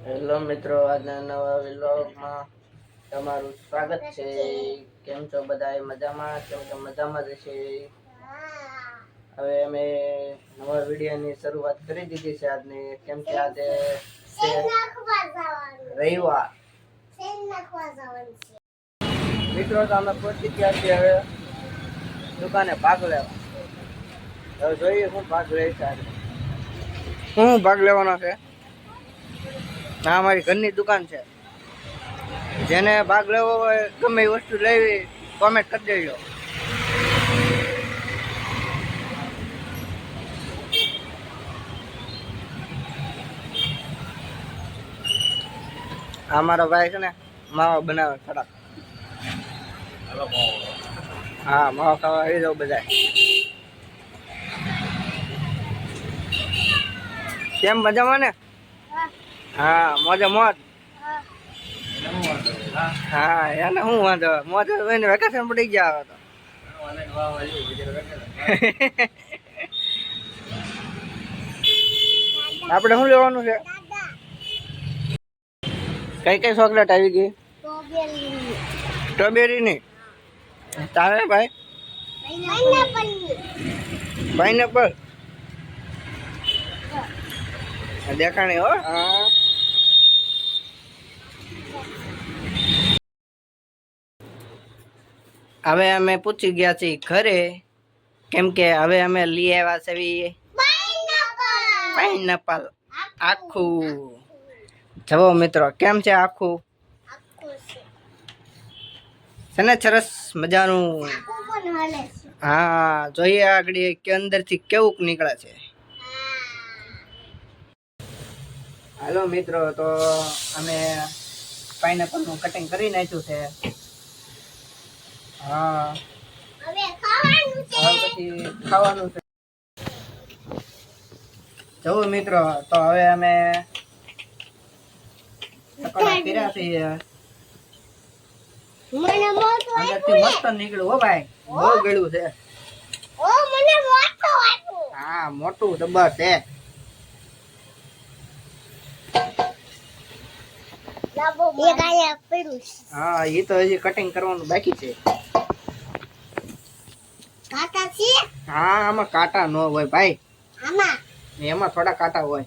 Hello મિત્રો, આજના નવા વ્લોગમાં તમારું સ્વાગત છે. કેમ છો બધા? મજામાં? કેમ કે મજામાં જ છે. હવે અમે નવા વિડીયોની શરૂઆત કરી દીધી છે આજની, કેમ કે આજે રવિવાર. મિત્રો તો અમે પહોંચી ગયા છીએ હવે દુકાને ભાગ લેવા. હવે જોઈએ શું ભાગ લે છે આજે. શું ભાગ લેવાનો છે? આ અમારી ઘરની દુકાન છે. જેને ભાગ લેવો હોય, ગમે એ વસ્તુ લેવી, કોમેન્ટ કરી દેજો. આ મારો ભાઈ છે ને માવા બનાવે થોડાક. હા, માવા ખાવા આવી જાવ બધા. કેમ મજામાં ને? હા, મોજે મોજ. હા, એને શું વાંધો? મોજ વેકેશન પડી ગયા હવે તો. આપણે શું લેવાનું છે? કઈ કઈ ચોકલેટ આવી ગઈ? સ્ટ્રોબેરી ની. તારે ભાઈ? પાઇનેપલ. દેખાણી હો. હા, હવે અમે પૂછી ગયા છીએ ઘરે, કેમ કે હવે અમે લઈ આવ્યા છે પાઇનેપલ આખું. જવો મિત્રો, કેમ છે આખું? છે ને સરસ મજાનું. હા, જોઈએ આગળ કે અંદર થી કેવું નીકળે છે. હાલો મિત્રો, તો અમે પાઇનેપલ નું કટિંગ કરી નાખ્યું છે. હા, હવે પછી ખાવાનું છે. જવું મિત્રો, તો હવે અમે કર્યા છીએ. અંદરથી મસ્ત નીકળ્યું હો ભાઈ, બહુ ગળ્યું છે. હા, મોટું ડબ્બા છે. હા, એ તો હજી કટિંગ કરવાનું બાકી છે. હા, આમાં કાંટા ન હોય ભાઈ, એમાં થોડા કાંટા હોય.